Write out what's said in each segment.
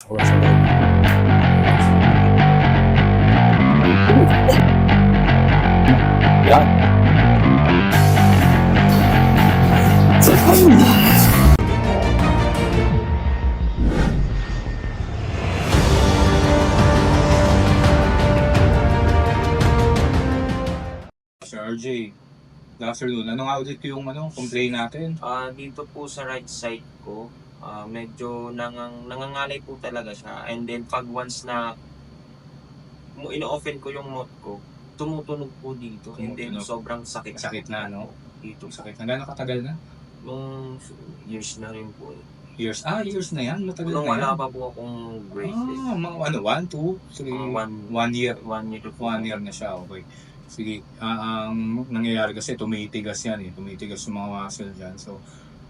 Pasok na sa loob. Yan. Sir RJ, good afternoon. Ano nga ulit yung complaint natin? Dito po sa right side ko, medyo nangangalay po talaga siya. And then pag once na ino-open ko yung motor ko, tumutunog po dito. And then Tumutunog. sobrang sakit. Sakit na, no? Dito. Sakit na. Gano'ng katagal na? Nung years na rin po. Years na yan? Matagal Nung na yan? wala pa po akong braces. Mga 1, 2, 3, 1 year. 1 year po. 1 year na siya, okay. Sige, ang nangyayari kasi tumitigas yan eh. Tumitigas yung mga muscle dyan. So,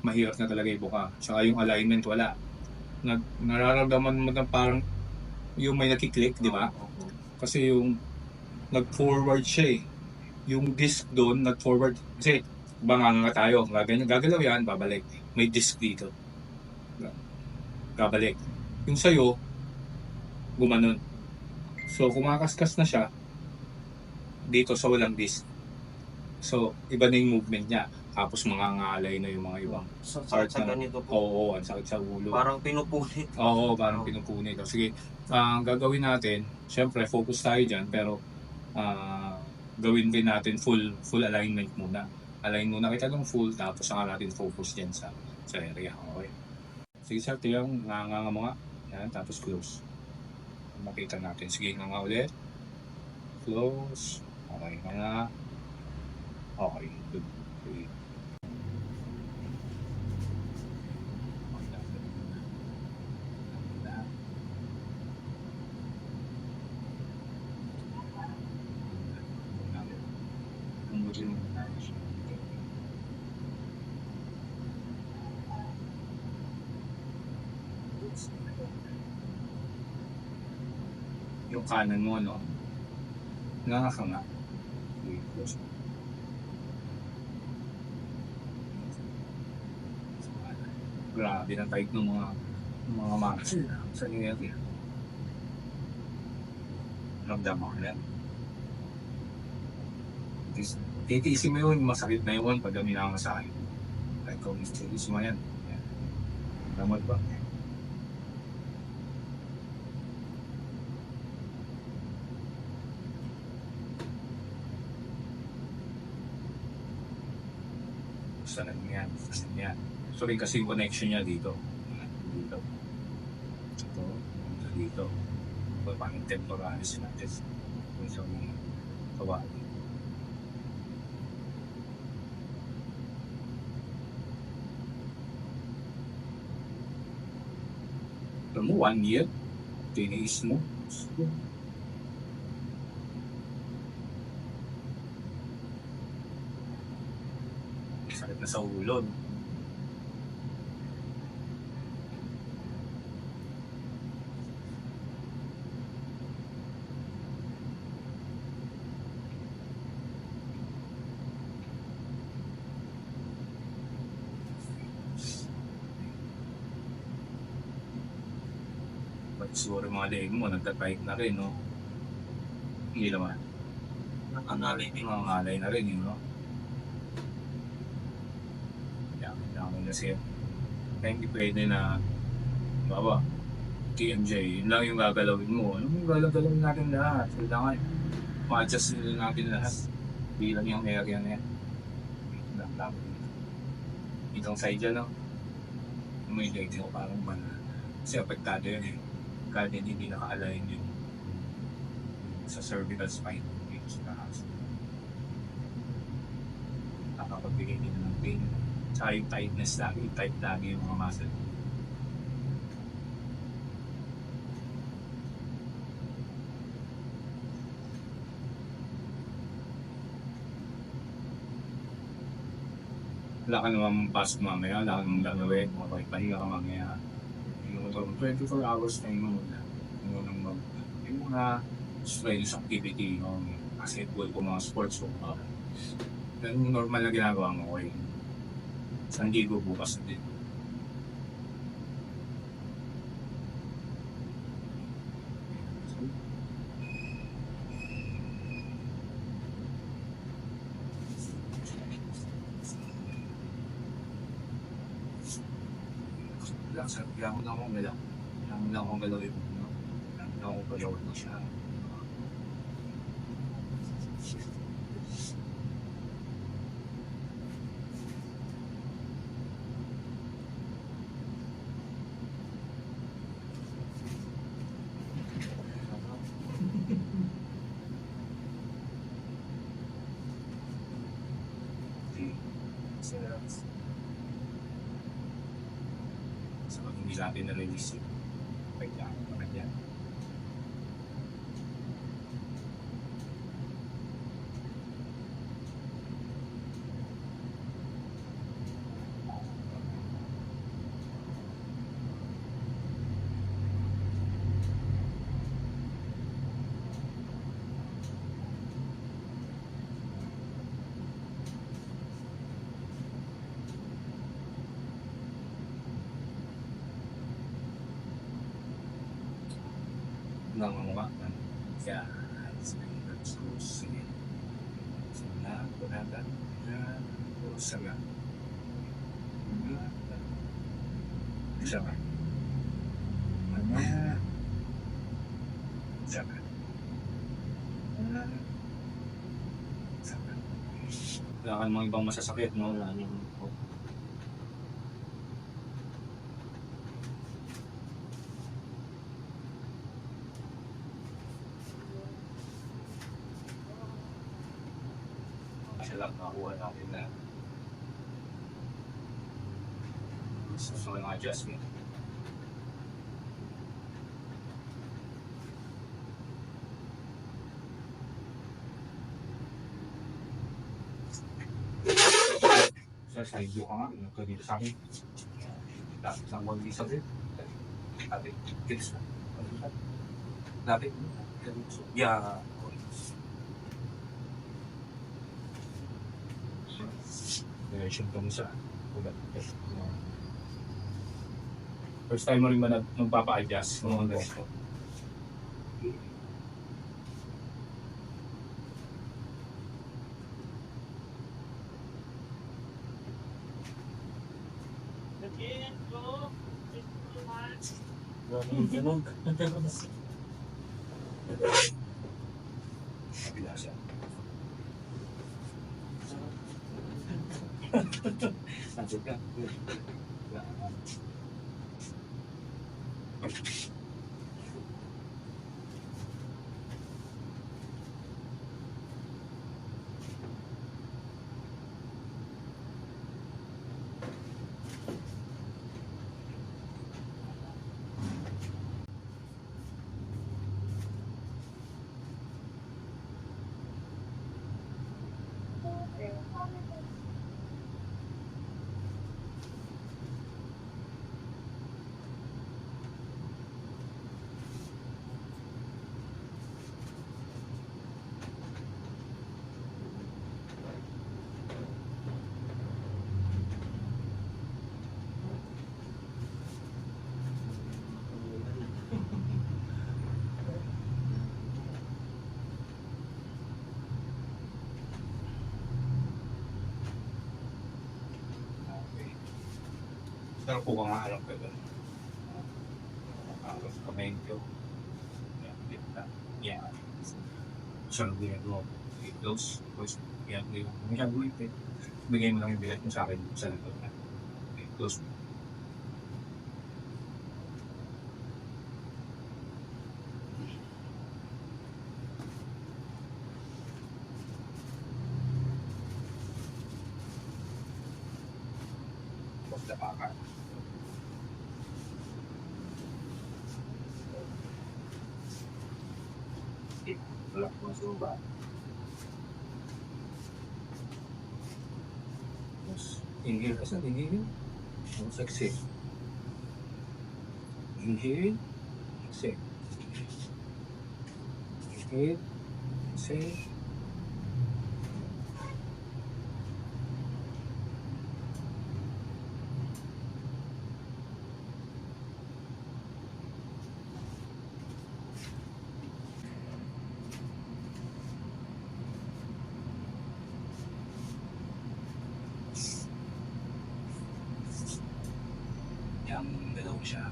mahirap na talaga ibuka. Tsaka yung alignment wala. Nararamdaman mo na parang yung may nakiklik, di ba? Kasi yung nag-forward siya eh. Yung disc doon, nag-forward. Kasi, banganga tayo. Gagalaw yan, babalik. May disc dito. Babalik. Yung sa'yo, gumanon. So, kumakaskas na siya dito sa walang disc. So, iba na yung movement niya. Tapos mangangalay na yung mga ibang Sa part na. ganito po. Oo, ang sakit sa ulo. Parang pinupunit. Oo, parang pinupunit. Sige, ang gagawin natin, syempre focus tayo dyan, pero gawin din natin full alignment muna. Align muna kita ng full, tapos saka natin focus dyan sa area. Okay. Sige sir, tiyang nganga mo nga. Yan, tapos close. Makita natin. Sige, nganga ulit. Close. Okay, nganga. Okay, good. Sige. Yung kanan mo, no? Nga ka nga. Grabe na type ng mga muscle sa area. Ramdam mo yan. Titiisin mo yun, masakit na yun pag gaminang ka sa akin. Like, kung titiisin mo yan. Ramad ba? Saan yan? Saan yan? So rin kasi yung connection niya dito. Dito. Dito. So, parang temporalis natin. Kung sa mga kawali. Ito mo, 1 year. Tiniis mo. Sakit na sa ulo. Ba't siguro mga leg mo, nagtatype na rin, no? Hindi naman. Nakangalay din. Nakangalay na rin, yun, no? Kailangan na siya. Kaya hindi pwede na, baba, TMJ, yun lang yung gagalawin mo. Ano yung gagalawin natin lahat? Kailangan, ma-adjust nila natin lahat. Bilang yung area na yan. Itong side dyan, no? May leg ko parang man. Kasi apektado yun eh. Kahit hindi naka-align yun sa cervical spine. Nakapagbigay din ng pain. Tsaka yung tightness lagi, tight lagi yung mga muscle. Wala ka naman pasok mamaya, wala ka naman gagawin, pahinga ka mamaya. Yung 24 hours na yung mga strenuous activity, basketball ko, mga sports ko. Yung normal na ginagawa mo, okay. San Diego bukas na din. sa kaya mo lang akong galaw. Kaya mo lang akong galawin mo. Kaya mo lang akong galawin mo siya. Sa pag hindi natin na-release yun. Kaya, kaya. Ng mga mukha. Kaya, sige. Sana, kunada. Sana. Isa ka. Isa ka. Isa ka. Wala ka namang ibang masasakit, no? Wala namang kasi lang nakakuha natin na so ng adjustment. Sa video ka nga, dito sa akin. Dapat sa mga visa din. Dapat, kids na. Dapat, yeah. Direction ko sa ugat. First time mo rin ba nagpapa-adjust ng mga ganito? Ganun. Kabila siya. Lanjut ka. Pero po ka nga alam ko ito. Ang kamay ko. Yan. So, ginagawa ko. I-close. Yan. Ginagawa ito. Bigay mo lang yung bilet mo sa akin sa nito. Close mo. Basta pa ka. Wala ko sa ba? Inhale kasi inhale. Exhale. Inhale. Exhale. Inhale. Exhale. Yang mo siya.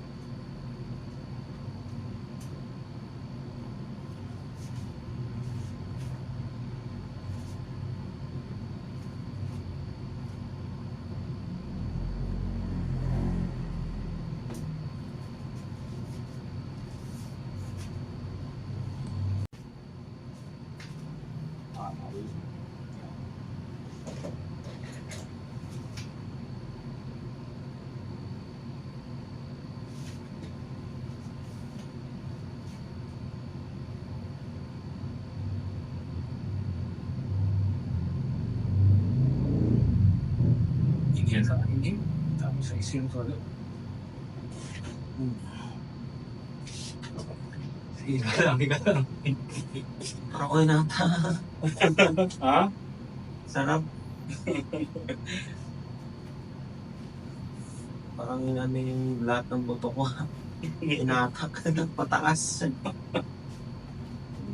Hindi sa hindi. Tapos sa isin ko ulit. Higa lang. Okay na ata. Ha? Sarap. Parang ano yung lahat ng buto ko. Inatak ng pataas.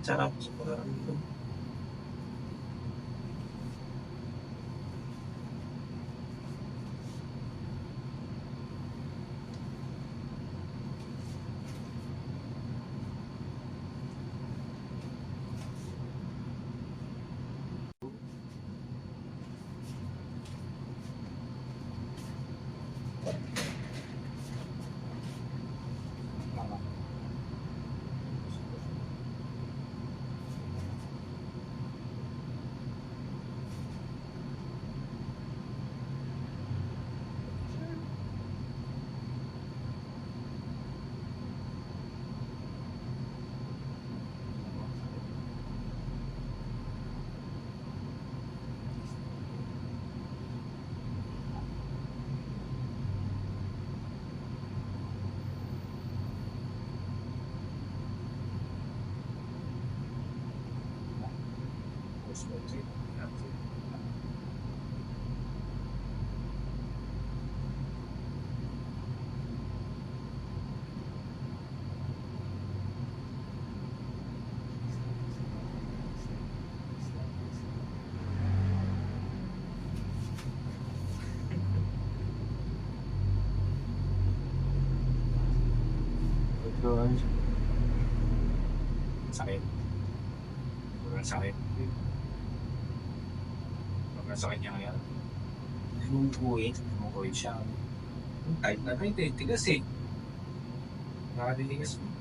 Sarap. Sobrang Sakit. Sobrang sakit. Sobrang sakit niya ngayon. lumukuit. Tumukoy siya. Kahit na kahit tigas eh. Nakadiligas mo.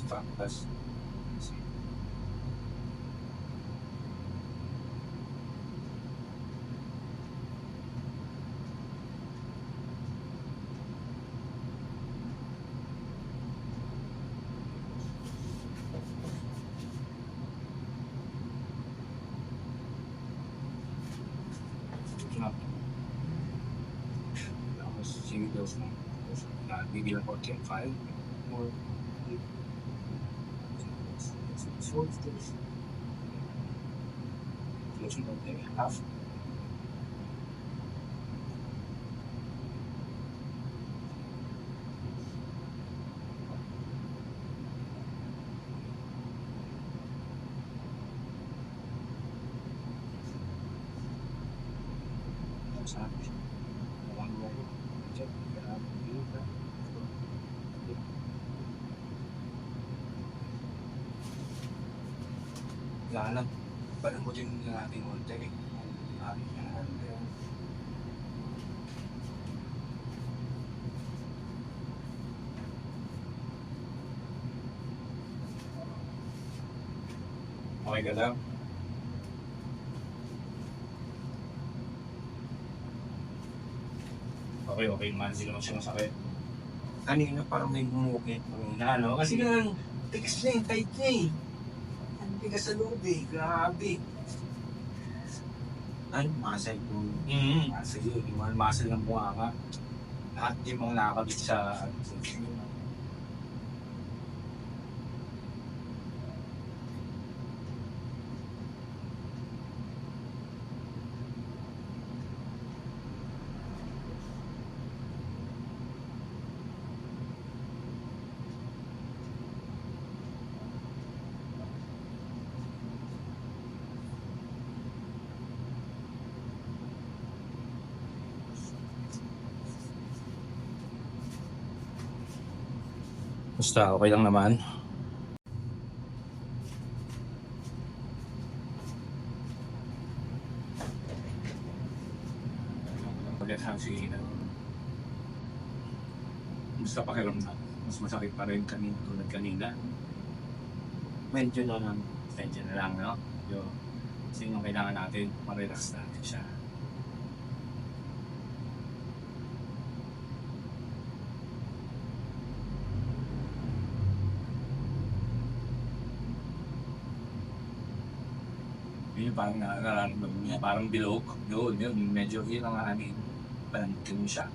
Tapos, tapos sige daw mo. Bibilang ko 5 more. Half. Sabi siya. Walang laro. Check. Wala lang. Palamutin natin konti. Okay ka lang? Okay man. Hindi naman siya masakit. Kanina parang may bumukit. Na ano? Kasi nga, tigas na yung tight niya eh. Ang tigas sa loob eh. Grabe. Ay, muscle ko. Muscle yun. Yung mga muscle ng buhanga. Lahat yung mga nakakabit sa Basta okay lang naman. Ulit sige na. Basta pakiramdam. Mas masakit pa rin tulad kanina. Medyo na lang. Medyo na lang, no? Kasi yung kailangan natin, ma-relax natin siya. Yun yung parang nararamdaman niya, parang bilog. Yun, medyo yun ang amin. Parang mo siya.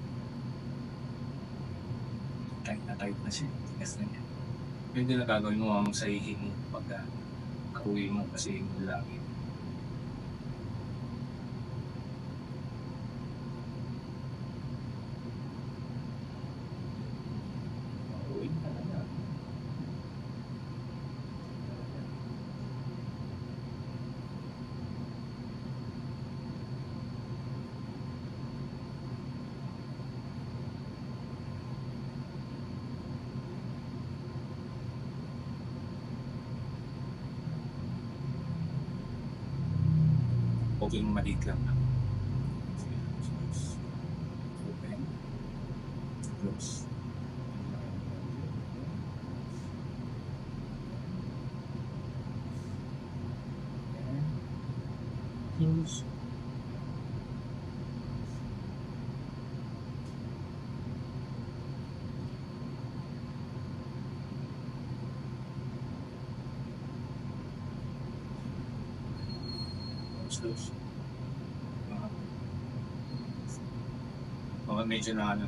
Tight na siya. Tigas na niya. Yun din ang gagawin mo ang sahihin mo pagka kauwi mo kasi lagi. Uwi na talaga. Okay mo maliit lang. Open. Close. Close. Close. Medyo na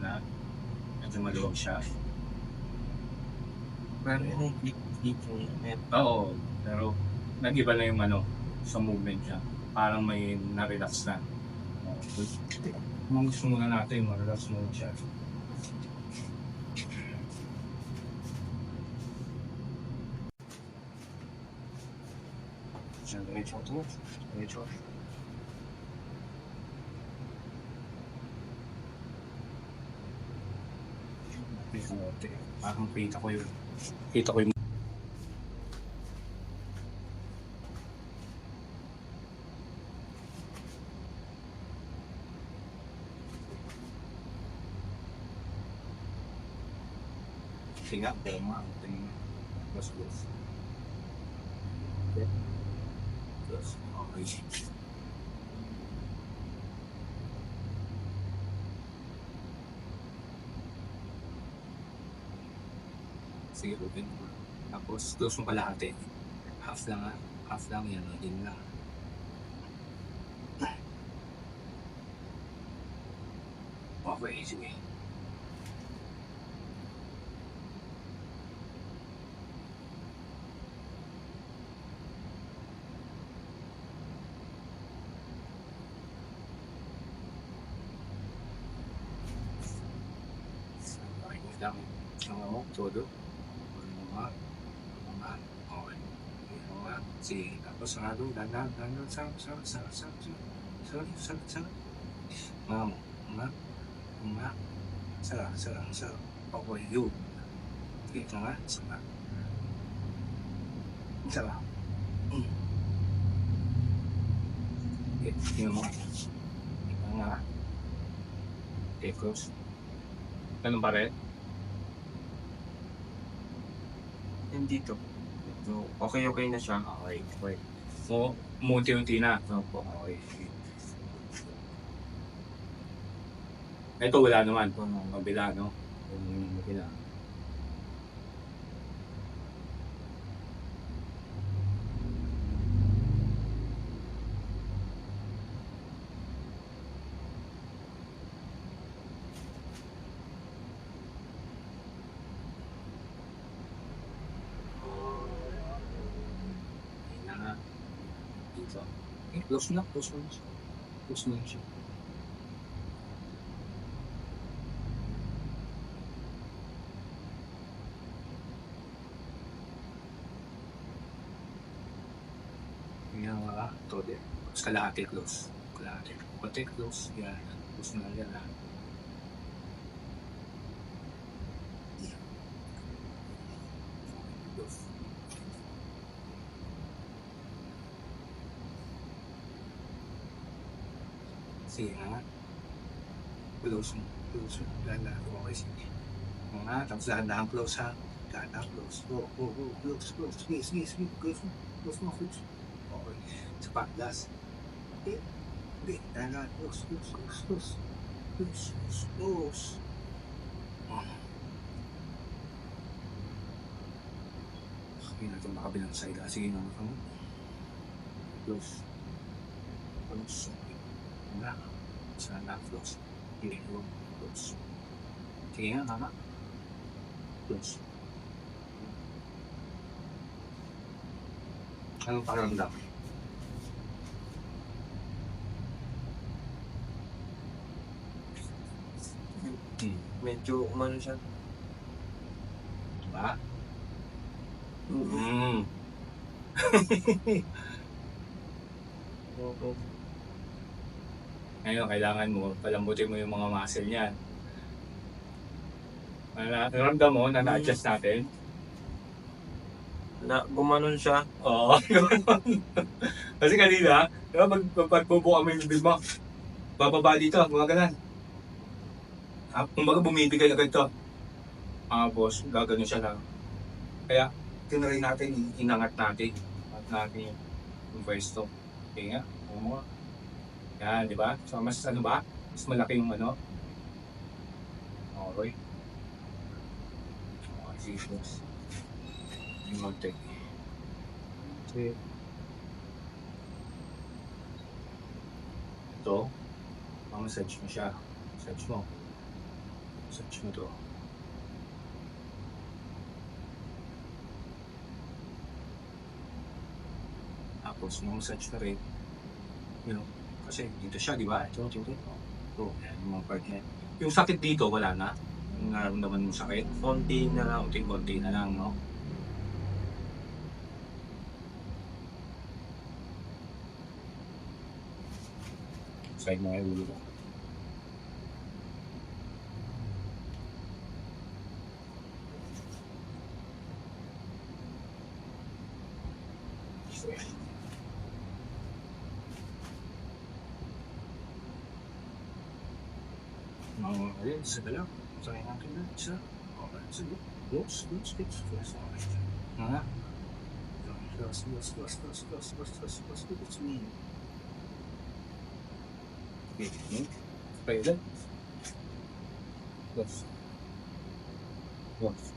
medyo maluwag siya. Pero yung deep yung Oo, pero nag-iba na yung sa movement niya. Parang may na-relax na. Kung gusto muna natin, ma-relax muna siya. Medyo. Parang kita ko yun. Kita ko yung tinga. Mas close. Close. Okay. Sige, open mo. Tapos, close mo kalahati. Half lang Half lang yan. Yun lang. Okay, sige. Okay, lang. Todo. Okay. Sige, tapos danan, sa. Sa. Okay, yun. Sige, sa. Sa. Okay, tingnan mo. Okay, close. Ganun pa rin? dito. So, okay na siya. Okay. Unti-unti na. Opo. Okay. Ito wala naman. Mabila, no? Mabila. Dito. Close na siya. Yan mga todo. Tapos kalahati close. Konti close. Yan. Close na yan. Close. Sige nga. Close mo. Close mo. Dahan-dahan. Okay, sige. Nga, tapos dahan-dahan close ha. Dahan-dahan close. Go. Close. Sige. Close mo. Close mo. Okay. Sa pa. Last. Okay. Dahan-dahan. Close. Okay, natin makabilang side. Sige nga. Close. Nga. Sana close. Close. Sige nga, mama. Close. Anong pakiramdam? Medyo umano siya. Diba? Okay. Ngayon, kailangan mo, palambutin mo yung mga muscle niyan. Naramdam mo na na-adjust natin? Gumanon siya. Oo. Kasi kanina, diba, pagbubuka mo yung bibig mo, bababa dito, mga ganan. Kumbaga bumibigay agad ito. Boss, gagano siya lang. Kaya, tinry natin, inangat natin. At natin yung pwesto. Okay nga, oo. Yan, di ba? So, mas ano ba? Mas malaki yung ano. Okay. Okay, boss. Yung mag-take. Okay. Ito, mamasage mo siya. Massage mo. Massage mo to. Tapos, mamasage ka rin. You know, kasi dito siya, di ba? Ito. Yan, yung mga part niya. Yung sakit dito, wala na. Yung naramdaman mo sakit. Konti na lang. Konti na lang, no? Side mo yung ulo ko. Ayun, sige lang. Try natin na. Isa. Okay, sige. Close. Nga. Close. Okay. Try ulit. Close.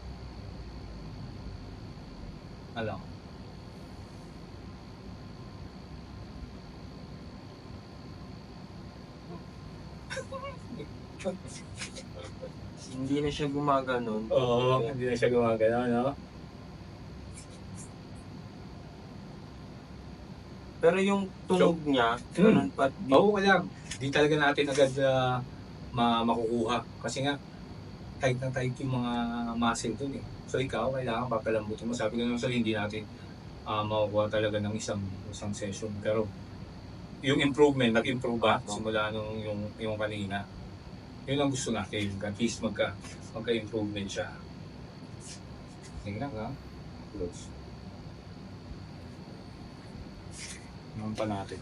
Alam. Hindi na siya gumaganon. Oo, hindi na siya gumagano, no? Pero yung tunog niya, ganun pa. Oo, wala. Di talaga natin agad makukuha. Kasi nga, tight na tight yung mga muscle dun eh. So ikaw, kailangan papalambutin mo. Sabi ko naman sa'yo, hindi natin makukuha talaga ng isang session. Pero yung improvement, nag-improve ba? Simula nung yung kanina. Yun ang gusto natin. At least magka-improvement siya. Tingnan nga. Close. Naman pa natin.